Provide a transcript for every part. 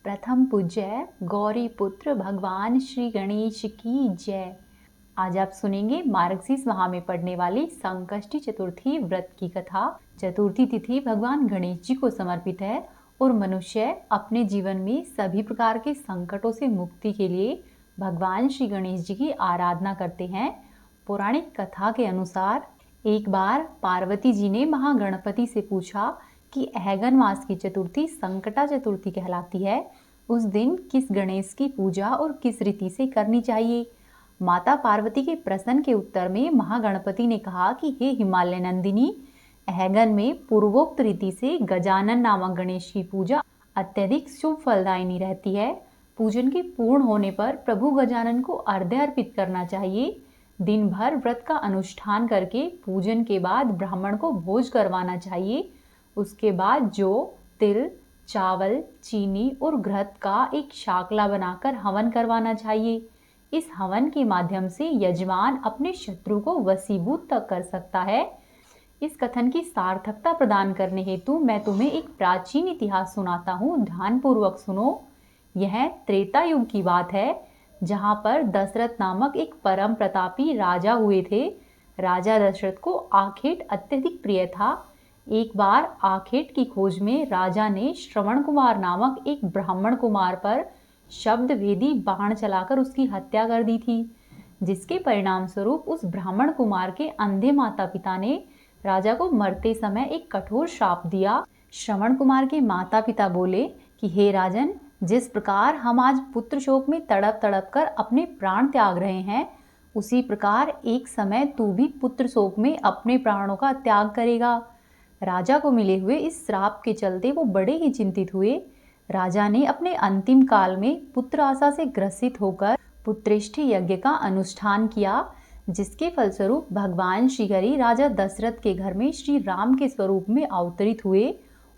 प्रथम पूज्य गौरी पुत्र भगवान श्री गणेश की जय। आज आप सुनेंगे मार्गशीर्ष माह में पड़ने वाली संकष्टी चतुर्थी व्रत की कथा। चतुर्थी तिथि भगवान गणेश जी को समर्पित है और मनुष्य अपने जीवन में सभी प्रकार के संकटों से मुक्ति के लिए भगवान श्री गणेश जी की आराधना करते हैं। पौराणिक कथा के अनुसार एक बार पार्वती जी ने महागणपति से पूछा कि अहगन मास की चतुर्थी संकटा चतुर्थी कहलाती है। उस दिन किस गणेश की पूजा और किस रीति से करनी चाहिए? माता पार्वती के प्रश्न के उत्तर में महागणपति ने कहा कि हे हिमालय नंदिनी, अहगन में पूर्वोक्त रीति से गजानन नामक गणेश की पूजा अत्यधिक शुभ फलदायिनी रहती है। पूजन के पूर्ण होने पर प्रभु गजानन को अर्घ्य अर्पित करना चाहिए। दिन भर व्रत का अनुष्ठान करके पूजन के बाद ब्राह्मण को भोज करवाना चाहिए। उसके बाद जौ, तिल, चावल, चीनी और घृत का एक शाकला बनाकर हवन करवाना चाहिए। इस हवन के माध्यम से यजमान अपने शत्रु को वशीभूत तक कर सकता है। इस कथन की सार्थकता प्रदान करने हेतु मैं तुम्हें एक प्राचीन इतिहास सुनाता हूँ, ध्यानपूर्वक सुनो। यह त्रेता युग की बात है, जहाँ पर दशरथ नामक एक परम प्रतापी राजा हुए थे। राजा दशरथ को आखेट अत्यधिक प्रिय था। एक बार आखेट की खोज में राजा ने श्रवण कुमार नामक एक ब्राह्मण कुमार पर शब्द भेदी बाण चलाकर उसकी हत्या कर दी थी, जिसके परिणाम स्वरूप उस ब्राह्मण कुमार के अंधे माता पिता ने राजा को मरते समय एक कठोर श्राप दिया। श्रवण कुमार के माता पिता बोले कि हे राजन, जिस प्रकार हम आज पुत्र शोक में तड़प तड़प कर अपने प्राण त्याग रहे हैं, उसी प्रकार एक समय तू भी पुत्र शोक में अपने प्राणों का त्याग करेगा। राजा को मिले हुए इस श्राप के चलते वो बड़े ही चिंतित हुए। राजा ने अपने अंतिम काल में पुत्र आशा से ग्रसित होकर पुत्रेष्टि यज्ञ का अनुष्ठान किया, जिसके फलस्वरूप भगवान श्रीहरि राजा दशरथ के घर में श्री राम के स्वरूप में अवतरित हुए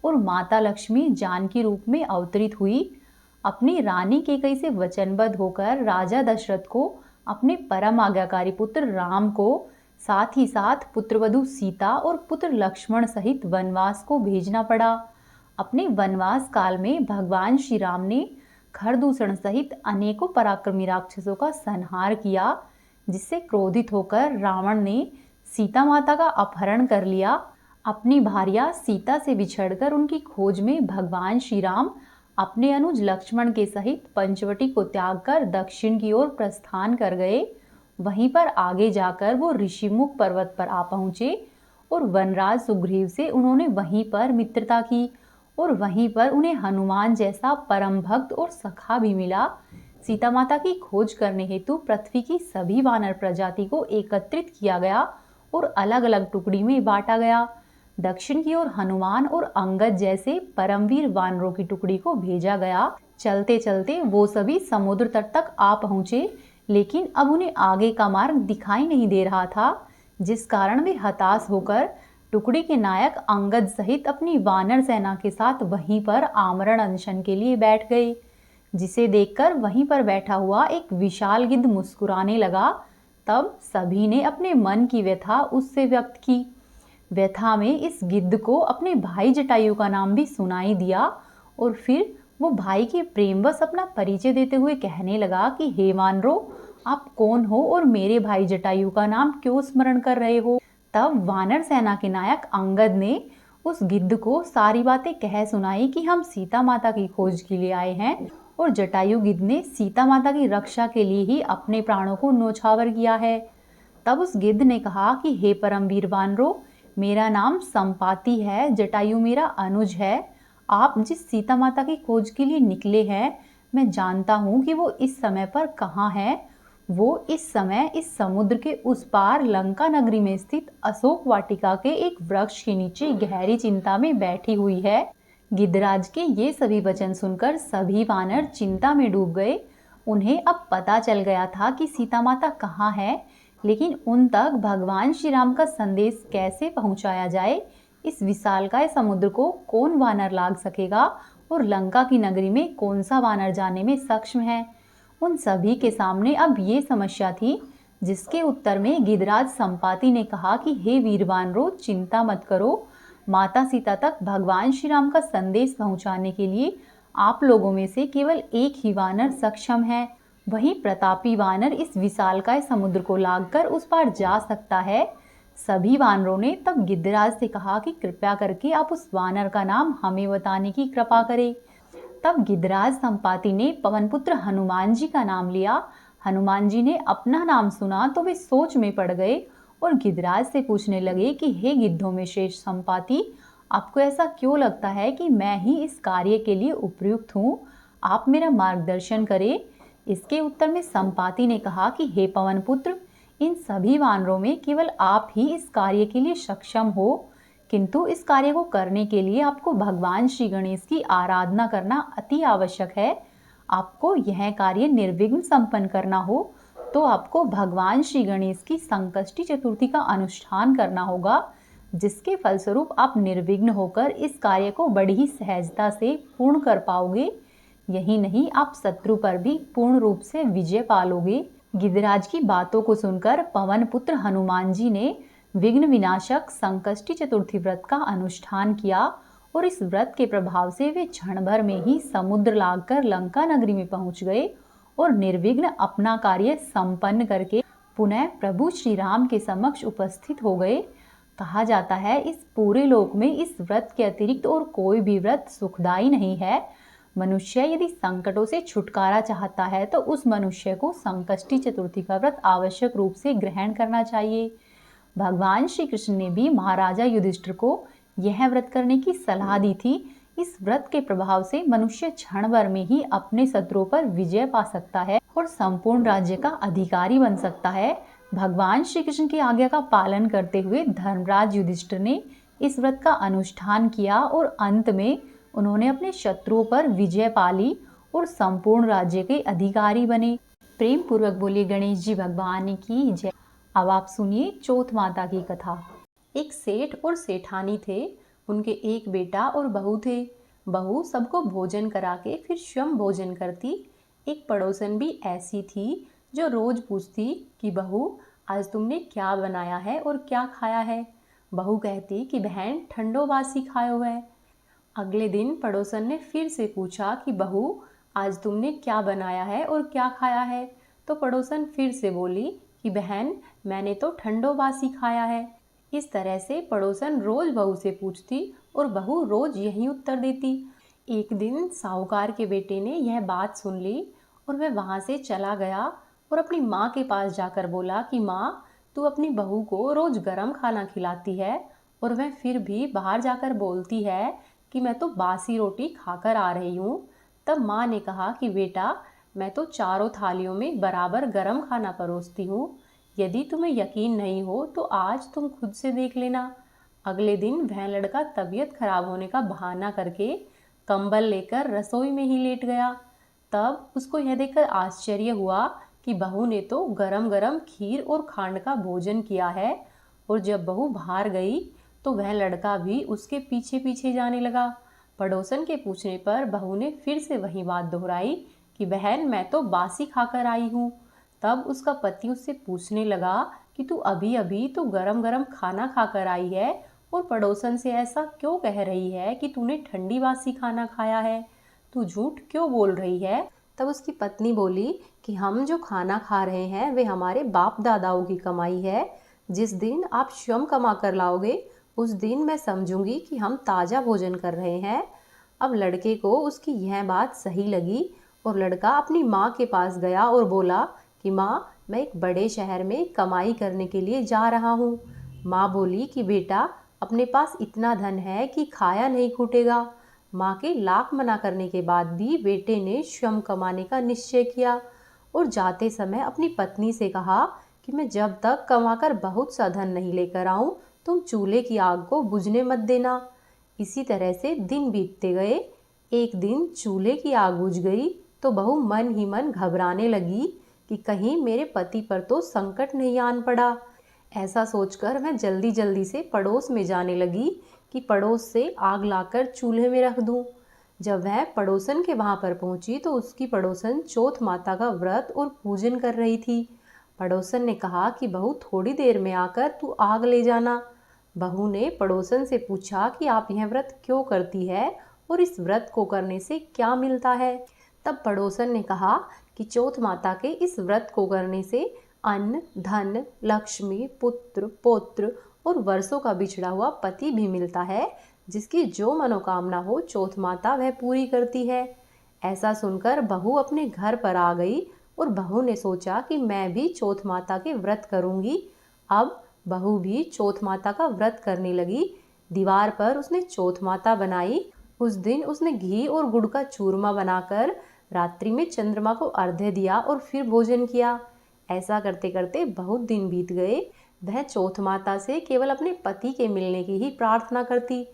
और माता लक्ष्मी जानकी रूप में अवतरित हुई। अपनी रानी कैकेयी से वचनबद्ध होकर राजा दशरथ को अपने परम आज्ञाकारी पुत्र राम को, साथ ही साथ पुत्रवधू सीता और पुत्र लक्ष्मण सहित वनवास को भेजना पड़ा। अपने वनवास काल में भगवान श्री राम ने खरदूषण सहित अनेकों पराक्रमी राक्षसों का संहार किया, जिससे क्रोधित होकर रावण ने सीता माता का अपहरण कर लिया। अपनी भार्या सीता से बिछड़कर उनकी खोज में भगवान श्री राम अपने अनुज लक्ष्मण के सहित पंचवटी को त्याग कर दक्षिण की ओर प्रस्थान कर गए। वहीं पर आगे जाकर वो ऋषिमुख पर्वत पर आ पहुंचे और वनराज सुग्रीव से उन्होंने वहीं पर मित्रता की और वहीं पर उन्हें हनुमान जैसा परम भक्त और सखा भी मिला। सीता माता की खोज करने हेतु पृथ्वी की सभी वानर प्रजाति को एकत्रित किया गया और अलग अलग टुकड़ी में बांटा गया। दक्षिण की ओर हनुमान और अंगद जैसे परमवीर वानरों की टुकड़ी को भेजा गया। चलते चलते वो सभी समुद्र तट तक आ पहुंचे, लेकिन अब उन्हें आगे का मार्ग दिखाई नहीं दे रहा था, जिस कारण वे हताश होकर टुकड़ी के नायक अंगद सहित अपनी वानर सेना के साथ वहीं पर आमरण अनशन के लिए बैठ गए, जिसे देखकर वहीं पर बैठा हुआ एक विशाल गिद्ध मुस्कुराने लगा। तब सभी ने अपने मन की व्यथा उससे व्यक्त की। व्यथा में इस गिद्ध को अपने भाई जटायु का नाम भी सुनाई दिया और फिर वो भाई के प्रेमवश अपना परिचय देते हुए कहने लगा कि हे वानरों, आप कौन हो और मेरे भाई जटायु का नाम क्यों स्मरण कर रहे हो? तब वानर सेना के नायक अंगद ने उस गिद्ध को सारी बातें कह सुनाई कि हम सीता माता की खोज के लिए आए हैं और जटायु गिद्ध ने सीता माता की रक्षा के लिए ही अपने प्राणों को न्योछावर किया है। तब उस गिद्ध ने कहा कि हे परमवीर वानरों, मेरा नाम संपाति है, जटायु मेरा अनुज है। आप जिस सीता माता की खोज के लिए निकले हैं, मैं जानता हूँ कि वो इस समय पर कहाँ है। वो इस समय इस समुद्र के उस पार लंका नगरी में स्थित अशोक वाटिका के एक वृक्ष के नीचे गहरी चिंता में बैठी हुई है। गिद्धराज के ये सभी वचन सुनकर सभी वानर चिंता में डूब गए। उन्हें अब पता चल गया था कि सीता माता कहाँ है, लेकिन उन तक भगवान श्री राम का संदेश कैसे पहुंचाया जाए, इस विशालकाय समुद्र को कौन वानर लाग सकेगा और लंका की नगरी में कौन सा वानर जाने में सक्षम है। उन सभी के सामने अब ये समस्या थी, जिसके उत्तर में गिद्धराज संपाति ने कहा कि हे वीर वानरों, चिंता मत करो। माता सीता तक भगवान श्री राम का संदेश पहुंचाने के लिए आप लोगों में से केवल एक ही वानर सक्षम है। वही प्रतापी वानर इस विशालकाय समुद्र को लांघकर उस पार जा सकता है। सभी वानरों ने तब गिद्धराज से कहा कि कृपया करके आप उस वानर का नाम हमें बताने की कृपा करें। तब गिद्धराज संपाति ने पवनपुत्र हनुमान जी का नाम लिया। हनुमान जी ने अपना नाम सुना तो वे सोच में पड़ गए और गिद्धराज से पूछने लगे कि हे गिद्धों में श्रेष्ठ संपाति, आपको ऐसा क्यों लगता है कि मैं ही इस कार्य के लिए उपयुक्त हूँ? आप मेरा मार्गदर्शन करें। इसके उत्तर में संपाति ने कहा कि हे पवनपुत्र, इन सभी वानरों में केवल आप ही इस कार्य के लिए सक्षम हो, किंतु इस कार्य को करने के लिए आपको भगवान श्री गणेश की आराधना करना अति आवश्यक है। आपको यह कार्य निर्विघ्न संपन्न करना हो तो आपको भगवान श्री गणेश की संकष्टी चतुर्थी का अनुष्ठान करना होगा, जिसके फलस्वरूप आप निर्विघ्न होकर इस कार्य को बड़ी ही सहजता से पूर्ण कर पाओगे। यही नहीं, आप शत्रु पर भी पूर्ण रूप से विजय पालोगे। गिद्धराज की बातों को सुनकर पवन पुत्र हनुमान जी ने विघ्न विनाशक संकष्टी चतुर्थी व्रत का अनुष्ठान किया और इस व्रत के प्रभाव से वे क्षण भर में ही समुद्र लांघकर लंका नगरी में पहुंच गए और निर्विघ्न अपना कार्य संपन्न करके पुनः प्रभु श्री राम के समक्ष उपस्थित हो गए। कहा जाता है इस पूरे लोक में इस व्रत के अतिरिक्त और कोई भी व्रत सुखदायी नहीं है। मनुष्य यदि संकटों से छुटकारा चाहता है तो उस मनुष्य को संकष्टी चतुर्थी का व्रत आवश्यक रूप से ग्रहण करना चाहिए। भगवान श्री कृष्ण ने भी महाराजा युधिष्ठिर को यह व्रत करने की सलाह दी थी। इस व्रत के प्रभाव से मनुष्य क्षण भर में ही अपने शत्रुओं पर विजय पा सकता है और संपूर्ण राज्य का अधिकारी बन सकता है। भगवान श्री कृष्ण की आज्ञा का पालन करते हुए धर्मराज युधिष्ठिर ने इस व्रत का अनुष्ठान किया और अंत में उन्होंने अपने शत्रुओं पर विजय पाली और संपूर्ण राज्य के अधिकारी बने। प्रेम पूर्वक बोलिए गणेश जी भगवान की जय। अब आप सुनिए चौथ माता की कथा। एक सेठ और सेठानी थे। उनके एक बेटा और बहू थे। बहू सबको भोजन करा के फिर स्वयं भोजन करती। एक पड़ोसन भी ऐसी थी जो रोज पूछती कि बहू, आज तुमने क्या बनाया है और क्या खाया है? बहू कहती कि बहन, ठंडो बासी खायो है। अगले दिन पड़ोसन ने फिर से पूछा कि बहू, आज तुमने क्या बनाया है और क्या खाया है? तो पड़ोसन फिर से बोली कि बहन, मैंने तो ठंडो बासी खाया है। इस तरह से पड़ोसन रोज बहू से पूछती और बहू रोज यही उत्तर देती। एक दिन साहूकार के बेटे ने यह बात सुन ली और वह वहाँ से चला गया और अपनी माँ के पास जाकर बोला कि माँ, तू अपनी बहू को रोज गरम खाना खिलाती है और वह फिर भी बाहर जाकर बोलती है कि मैं तो बासी रोटी खाकर आ रही हूँ। तब माँ ने कहा कि बेटा, मैं तो चारों थालियों में बराबर गरम खाना परोसती हूँ। यदि तुम्हें यकीन नहीं हो तो आज तुम खुद से देख लेना। अगले दिन वह लड़का तबीयत खराब होने का बहाना करके कंबल लेकर रसोई में ही लेट गया। तब उसको यह देखकर आश्चर्य हुआ कि बहू ने तो गरम गरम खीर और खांड का भोजन किया है। और जब बहू बाहर गई तो वह लड़का भी उसके पीछे पीछे जाने लगा। पड़ोसन के पूछने पर बहू ने फिर से वही बात दोहराई कि बहन, मैं तो बासी खाकर आई हूँ। तब उसका पति उससे पूछने लगा कि तू अभी अभी तो गरम गरम खाना खाकर आई है और पड़ोसन से ऐसा क्यों कह रही है कि तूने ठंडी बासी खाना खाया है? तू झूठ क्यों बोल रही है? तब उसकी पत्नी बोली कि हम जो खाना खा रहे हैं वे हमारे बाप दादाओं की कमाई है। जिस दिन आप स्वयं कमा कर लाओगे उस दिन मैं समझूंगी कि हम ताज़ा भोजन कर रहे हैं। अब लड़के को उसकी यह बात सही लगी और लड़का अपनी माँ के पास गया और बोला कि माँ, मैं एक बड़े शहर में कमाई करने के लिए जा रहा हूँ। माँ बोली कि बेटा, अपने पास इतना धन है कि खाया नहीं छूटेगा। माँ के लाख मना करने के बाद भी बेटे ने स्वयं कमाने का निश्चय किया और जाते समय अपनी पत्नी से कहा कि मैं जब तक कमाकर बहुत सा धन नहीं लेकर आऊँ, तुम चूल्हे की आग को बुझने मत देना। इसी तरह से दिन बीतते गए। एक दिन चूल्हे की आग बुझ गई तो बहू मन ही मन घबराने लगी कि कहीं मेरे पति पर तो संकट नहीं आन पड़ा। ऐसा सोचकर मैं जल्दी जल्दी से पड़ोस में जाने लगी कि पड़ोस से आग लाकर चूल्हे में रख दूं। जब वह पड़ोसन के वहां पर पहुंची तो उसकी पड़ोसन चौथ माता का व्रत और पूजन कर रही थी। पड़ोसन ने कहा कि बहू, थोड़ी देर में आकर तू आग ले जाना। बहू ने पड़ोसन से पूछा कि आप यह व्रत क्यों करती है और इस व्रत को करने से क्या मिलता है। तब पड़ोसन ने कहा कि चौथ माता के इस व्रत को करने से अन्न, धन, लक्ष्मी, पुत्र, पौत्र और वर्षों का बिछड़ा हुआ पति भी मिलता है। जिसकी जो मनोकामना हो चौथ माता वह पूरी करती है। ऐसा सुनकर बहू अपने घर पर आ गई और बहू ने सोचा कि मैं भी चौथ माता के व्रत करूंगी। अब बहू भी चौथ माता का व्रत करने लगी। दीवार पर उसने चौथ माता बनाई। उस दिन उसने घी और गुड़ का चूरमा बनाकर रात्रि में चंद्रमा को अर्घ्य दिया और फिर भोजन किया। ऐसा करते करते बहुत दिन बीत गए। वह चौथ माता से केवल अपने पति के मिलने की ही प्रार्थना करती।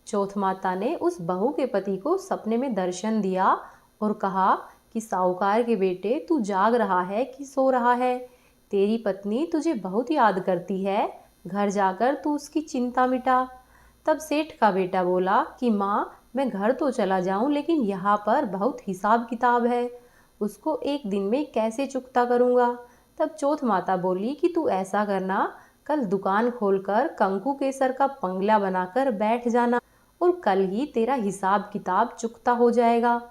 चौथ माता ने उस बहू के पति को सपने में दर्शन दिया और कहा कि साहूकार के बेटे, तू जाग रहा है कि सो रहा है? तेरी पत्नी तुझे बहुत याद करती है, घर जाकर तू उसकी चिंता मिटा। तब सेठ का बेटा बोला कि माँ, मैं घर तो चला जाऊं लेकिन यहाँ पर बहुत हिसाब किताब है, उसको एक दिन में कैसे चुकता करूँगा। तब चौथ माता बोली कि तू ऐसा करना, कल दुकान खोलकर कंकु केसर का पंगला बनाकर बैठ जाना और कल ही तेरा हिसाब किताब चुकता हो जाएगा।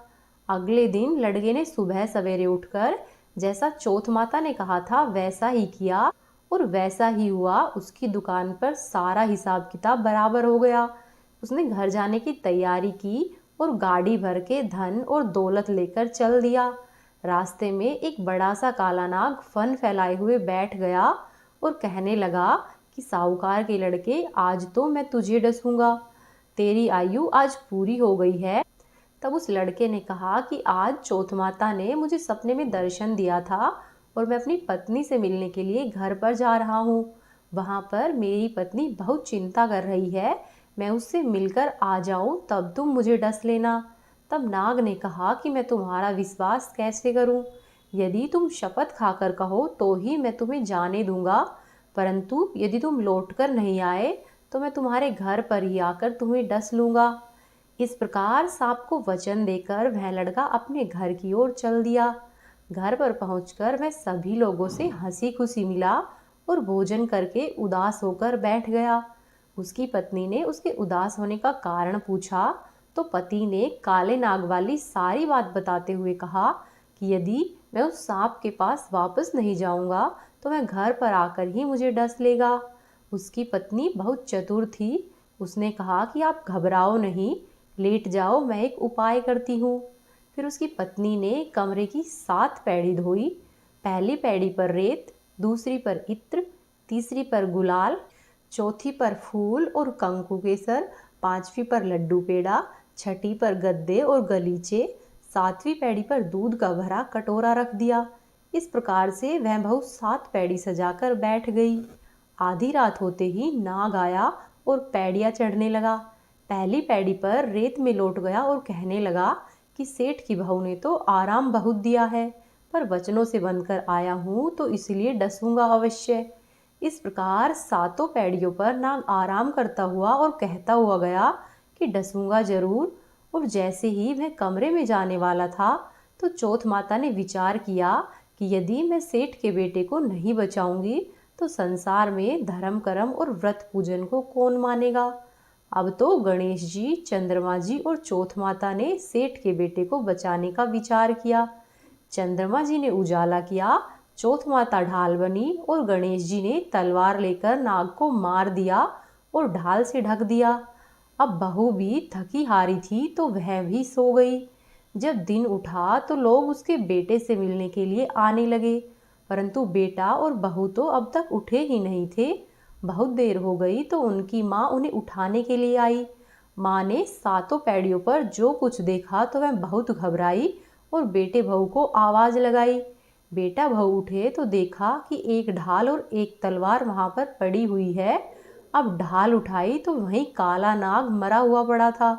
अगले दिन लड़के ने सुबह सवेरे उठकर जैसा चौथ माता ने कहा था वैसा ही किया और वैसा ही हुआ। उसकी दुकान पर सारा हिसाब किताब बराबर हो गया। उसने घर जाने की तैयारी की और गाड़ी भर के धन और दौलत लेकर चल दिया। रास्ते में एक बड़ा सा काला नाग फन फैलाए हुए बैठ गया और कहने लगा कि साहूकार के लड़के, आज तो मैं तुझे डसूंगा, तेरी आयु आज पूरी हो गई है। तब उस लड़के ने कहा कि आज चौथ माता ने मुझे सपने में दर्शन दिया था और मैं अपनी पत्नी से मिलने के लिए घर पर जा रहा हूँ। वहाँ पर मेरी पत्नी बहुत चिंता कर रही है, मैं उससे मिलकर आ जाऊँ तब तुम मुझे डस लेना। तब नाग ने कहा कि मैं तुम्हारा विश्वास कैसे करूँ? यदि तुम शपथ खाकर कहो तो ही मैं तुम्हें जाने दूंगा, परंतु यदि तुम लौटकर नहीं आए तो मैं तुम्हारे घर पर ही आकर तुम्हें डस लूंगा। इस प्रकार सांप को वचन देकर वह लड़का अपने घर की ओर चल दिया। घर पर पहुंचकर वह सभी लोगों से हंसी खुशी मिला और भोजन करके उदास होकर बैठ गया। उसकी पत्नी ने उसके उदास होने का कारण पूछा तो पति ने काले नाग वाली सारी बात बताते हुए कहा कि यदि मैं उस सांप के पास वापस नहीं जाऊंगा तो वह घर पर आकर ही मुझे डस लेगा। उसकी पत्नी बहुत चतुर थी। उसने कहा कि आप घबराओ नहीं, लेट जाओ, मैं एक उपाय करती हूँ। फिर उसकी पत्नी ने कमरे की 7 पैड़ी धोई। पहली पैड़ी पर रेत, दूसरी पर इत्र, तीसरी पर गुलाल, चौथी पर फूल और कंकु केसर, पांचवी पर लड्डू पेड़ा, छठी पर गद्दे और गलीचे, सातवीं पैड़ी पर दूध का भरा कटोरा रख दिया। इस प्रकार से वह बहू 7 पैड़ी सजाकर बैठ गई। आधी रात होते ही नाग आया और पैड़ियाँ चढ़ने लगा। पहली पैड़ी पर रेत में लौट गया और कहने लगा कि सेठ की बहू ने तो आराम बहुत दिया है, पर वचनों से बनकर आया हूँ तो इसलिए डसूंगा अवश्य। इस प्रकार 7 पैड़ियों पर नाग आराम करता हुआ और कहता हुआ गया कि डसूंगा जरूर। और जैसे ही वह कमरे में जाने वाला था तो चौथ माता ने विचार किया कि यदि मैं सेठ के बेटे को नहीं बचाऊंगी तो संसार में धर्म कर्म और व्रत पूजन को कौन मानेगा। अब तो गणेश जी, चंद्रमा जी और चौथ माता ने सेठ के बेटे को बचाने का विचार किया। चंद्रमा जी ने उजाला किया, चौथ माता ढाल बनी और गणेश जी ने तलवार लेकर नाग को मार दिया और ढाल से ढक दिया। अब बहू भी थकी हारी थी तो वह भी सो गई। जब दिन उठा तो लोग उसके बेटे से मिलने के लिए आने लगे, परंतु बेटा और बहू तो अब तक उठे ही नहीं थे। बहुत देर हो गई तो उनकी माँ उन्हें उठाने के लिए आई। माँ ने 7 पैड़ियों पर जो कुछ देखा तो वह बहुत घबराई और बेटे बहू को आवाज लगाई। बेटा बहू उठे तो देखा कि एक ढाल और एक तलवार वहां पर पड़ी हुई है। अब ढाल उठाई तो वहीं काला नाग मरा हुआ पड़ा था।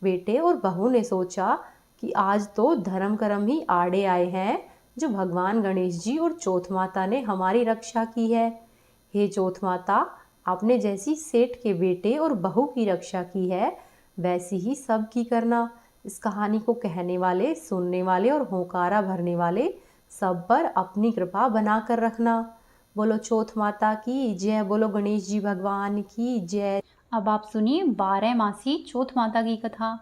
बेटे और बहू ने सोचा कि आज तो धर्म कर्म ही आड़े आए हैं, जो भगवान गणेश जी और चौथ माता ने हमारी रक्षा की है। हे चौथ माता, आपने जैसी सेठ के बेटे और बहू की रक्षा की है वैसी ही सब की करना। इस कहानी को कहने वाले, सुनने वाले और होकारा भरने वाले सब पर अपनी कृपा बनाकर रखना। बोलो चौथ माता की जय, बोलो गणेश जी भगवान की जय। अब आप सुनिए 12 मासी चौथ माता की कथा।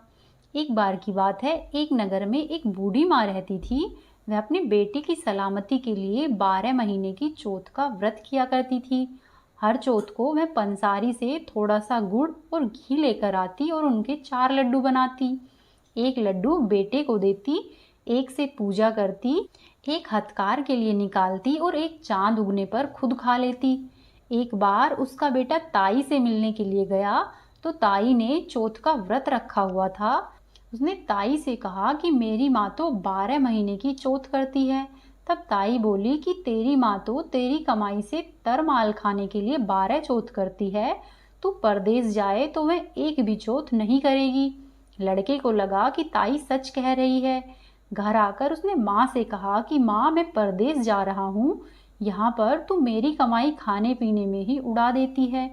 एक बार की बात है, एक नगर में एक बूढ़ी माँ रहती थी। वह अपने बेटे की सलामती के लिए 12 महीने की चौथ का व्रत किया करती थी। हर चौथ को वह पंसारी से थोड़ा सा गुड़ और घी लेकर आती और उनके 4 लड्डू बनाती। एक लड्डू बेटे को देती, एक से पूजा करती, एक हथकार के लिए निकालती और एक चांद उगने पर खुद खा लेती। एक बार उसका बेटा ताई से मिलने के लिए गया तो ताई ने चौथ का व्रत रखा हुआ था। उसने ताई से कहा कि मेरी माँ तो 12 महीने की चौथ करती है। तब ताई बोली कि तेरी माँ तो तेरी कमाई से तरमाल खाने के लिए 12 चौथ करती है, तू परदेश जाए तो वह एक भी चौथ नहीं करेगी। लड़के को लगा कि ताई सच कह रही है। घर आकर उसने माँ से कहा कि माँ, मैं परदेश जा रहा हूँ, यहाँ पर तू मेरी कमाई खाने पीने में ही उड़ा देती है।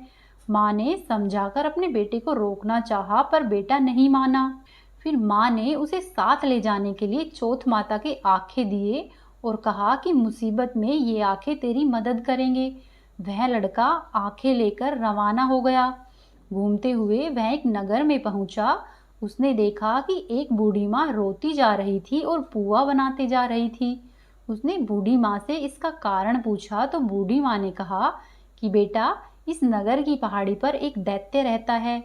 माँ ने समझाकर अपने बेटे को रोकना चाहा पर बेटा नहीं माना। फिर माँ ने उसे साथ ले जाने के लिए चौथ माता के आखे दिए और कहा कि मुसीबत में ये आखे तेरी मदद करेंगे। वह लड़का आखे लेकर रवाना हो गया। घूमते हुए वह एक नगर में पहुंचा। उसने देखा कि एक बूढ़ी माँ रोती जा रही थी और पुआ बनाते जा रही थी। उसने बूढ़ी माँ से इसका कारण पूछा तो बूढ़ी माँ ने कहा कि बेटा, इस नगर की पहाड़ी पर एक दैत्य रहता है।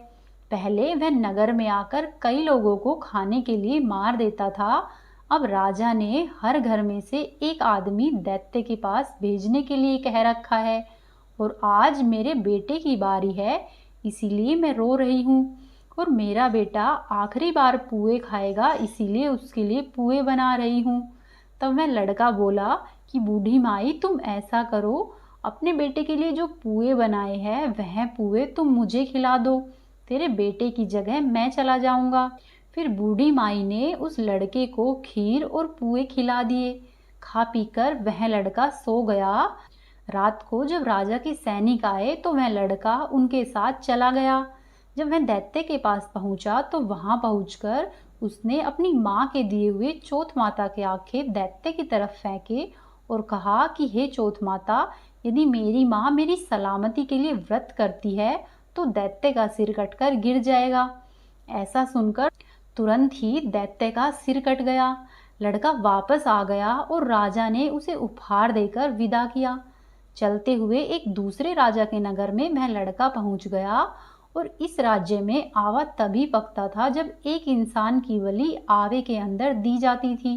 पहले वह नगर में आकर कई लोगों को खाने के लिए मार देता था। अब राजा ने हर घर में से एक आदमी दैत्य के पास भेजने के लिए कह रखा है और आज मेरे बेटे की बारी है, इसीलिए मैं रो रही हूँ। और मेरा बेटा आखिरी बार पुए खाएगा, इसीलिए उसके लिए पुए बना रही हूँ। तब वह लड़का बोला कि बूढ़ी माई, तुम ऐसा करो, अपने बेटे के लिए जो पुए बनाए हैं वह पुए तुम मुझे खिला दो, तेरे बेटे की जगह मैं चला जाऊंगा। फिर बूढ़ी माई ने उस लड़के को खीर और पुए खिला दिए। खा पीकर वह लड़का सो गया। रात को जब राजा के सैनिक आए तो वह लड़का उनके साथ चला गया। जब वह दैत्य के पास पहुंचा तो वहां पहुंचकर उसने अपनी माँ के दिए हुए चौथ माता के आखे दैत्य की तरफ फेंके और कहा कि हे चौथ माता, यदि मेरी माँ मेरी सलामती के लिए व्रत करती है तो दैत्य का सिर कटकर गिर जाएगा। ऐसा सुनकर तुरंत ही दैत्य का सिर कट गया। लड़का वापस आ गया और राजा ने उसे उपहार देकर विदा किया। चलते हुए एक दूसरे राजा के नगर में वह लड़का पहुंच गया और इस राज्य में आवा तभी पकता था जब एक इंसान की बलि आवे के अंदर दी जाती थी।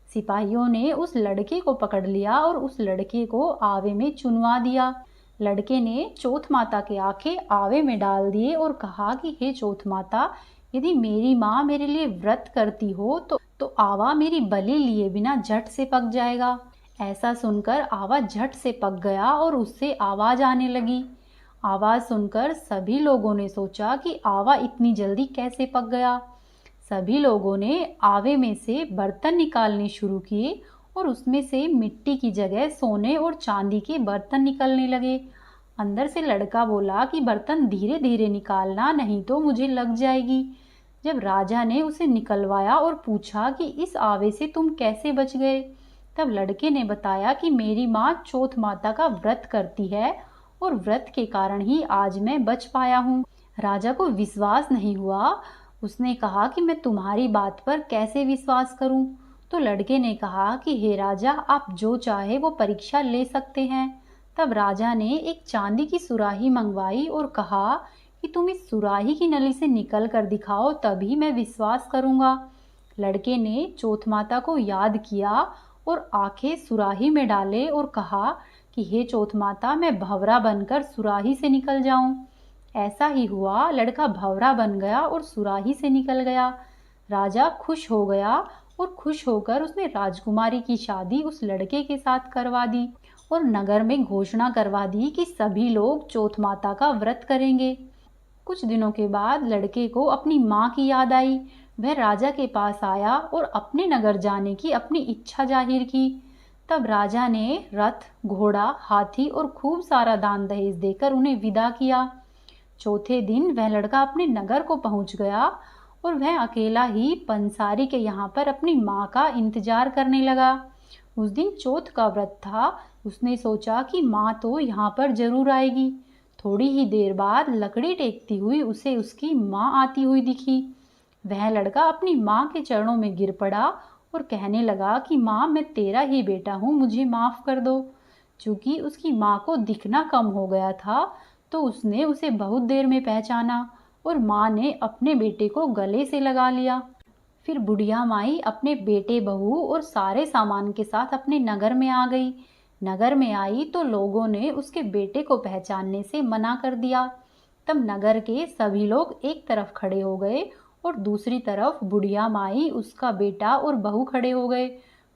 सिपाहियों ने उस लड़के को पकड़ लिया और उस लड़के को आवे में चुनवा दिया। लड़के ने चौथ माता के आखे आवे में डाल दिए और कहा कि हे चौथ माता, यदि मेरी माँ मेरे लिए व्रत करती हो तो आवा मेरी बलि लिए बिना झट से पक जाएगा। ऐसा सुनकर आवा झट से पक गया और उससे आवाज आने लगी। आवाज सुनकर सभी लोगों ने सोचा कि आवा इतनी जल्दी कैसे पक गया। सभी लोगों ने आवे में से बर्तन निकालने शुरू किए और उसमें से मिट्टी की जगह सोने और चांदी के बर्तन निकलने लगे। अंदर से लड़का बोला कि बर्तन धीरे धीरे निकालना, नहीं तो मुझे लग जाएगी। जब राजा ने उसे निकलवाया और पूछा कि इस आवे से तुम कैसे बच गए, तब लड़के ने बताया कि मेरी माँ चौथ माता का व्रत करती है और व्रत के कारण ही आज मैं बच पाया हूँ। राजा को विश्वास नहीं हुआ। उसने कहा कि मैं तुम्हारी बात पर कैसे विश्वास करूं? तो लड़के ने कहा कि हे राजा, आप जो चाहे वो परीक्षा ले सकते हैं। तब राजा ने एक चांदी की सुराही मंगवाई और कहा कि तुम इस सुराही की नली से निकल कर दिखाओ, तभी मैं विश्वास करूंगा। लड़के ने चौथ माता को याद किया और आंखें सुराही में डाले और कहा कि हे चौथ माता, मैं भंवरा बनकर सुराही से निकल जाऊं। ऐसा ही हुआ। लड़का भंवरा बन गया और सुराही से निकल गया। राजा खुश हो गया और खुश होकर उसने राजकुमारी की शादी उस लड़के के साथ करवा दी और नगर में घोषणा करवा दी कि सभी लोग चौथ माता का व्रत करेंगे। कुछ दिनों के बाद लड़के को अपनी माँ की याद आई। वह राजा के पास आया और अपने नगर जाने की अपनी इच्छा जाहिर की। तब राजा ने रथ, घोड़ा, हाथी और खूब सारा दान दहेज देकर उन्हें विदा किया। चौथे दिन वह लड़का अपने नगर को पहुंच गया और वह अकेला ही पंसारी के यहाँ पर अपनी माँ का इंतजार करने लगा। उस दिन चौथ का व्रत था। उसने सोचा कि माँ तो यहाँ पर जरूर आएगी। थोड़ी ही देर बाद लकड़ी टेकती हुई उसे उसकी माँ आती हुई दिखी। वह लड़का अपनी माँ के चरणों में गिर पड़ा और कहने लगा कि माँ, मैं तेरा ही बेटा हूँ, मुझे माफ़ कर दो। चूँकि उसकी माँ को दिखना कम हो गया था तो उसने उसे बहुत देर में पहचाना और माँ ने अपने बेटे को गले से लगा लिया। फिर बुढ़िया माई अपने बेटे, बहू और सारे सामान के साथ अपने नगर में आ गई। नगर में आई तो लोगों ने उसके बेटे को पहचानने से मना कर दिया। तब नगर के सभी लोग एक तरफ खड़े हो गए और दूसरी तरफ बुढ़िया माई, उसका बेटा और बहू खड़े हो गए।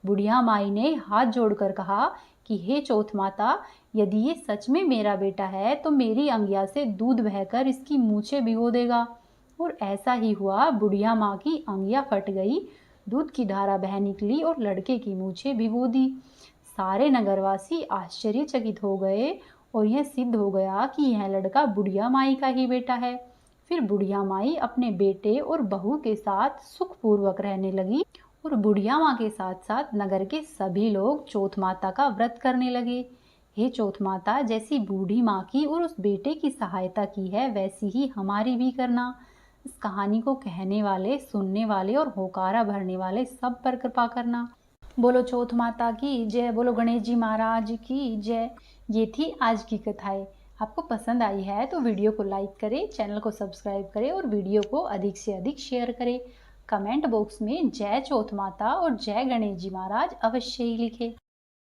बुढ़िया माई ने हाथ जोड़कर कहा कि हे चौथ माता, यदि ये सच में मेरा बेटा है तो मेरी अंगिया से दूध बहकर इसकी मूछें भिगो देगा। और ऐसा ही हुआ। बुढ़िया माँ की अंगिया फट गई, दूध की धारा बह निकली और लड़के की मूछें भिगो दी। सारे नगरवासी आश्चर्यचकित हो गए और यह सिद्ध हो गया कि यह लड़का बुढ़िया माई का ही बेटा है। फिर बुढ़िया माई अपने बेटे और बहू के साथ सुखपूर्वक रहने लगी और बुढ़िया माँ के साथ साथ नगर के सभी लोग चौथ माता का व्रत करने लगे। हे चौथ माता, जैसी बूढ़ी माँ की और उस बेटे की सहायता की है वैसी ही हमारी भी करना। इस कहानी को कहने वाले, सुनने वाले और होकारा भरने वाले सब पर कृपा करना। बोलो चौथ माता की जय, बोलो गणेश जी महाराज की जय। ये थी आज की कथाएं। आपको पसंद आई है तो वीडियो को लाइक करें, चैनल को सब्सक्राइब करें और वीडियो को अधिक से अधिक शेयर करें। कमेंट बॉक्स में जय चौथ माता और जय गणेश जी महाराज अवश्य ही लिखें।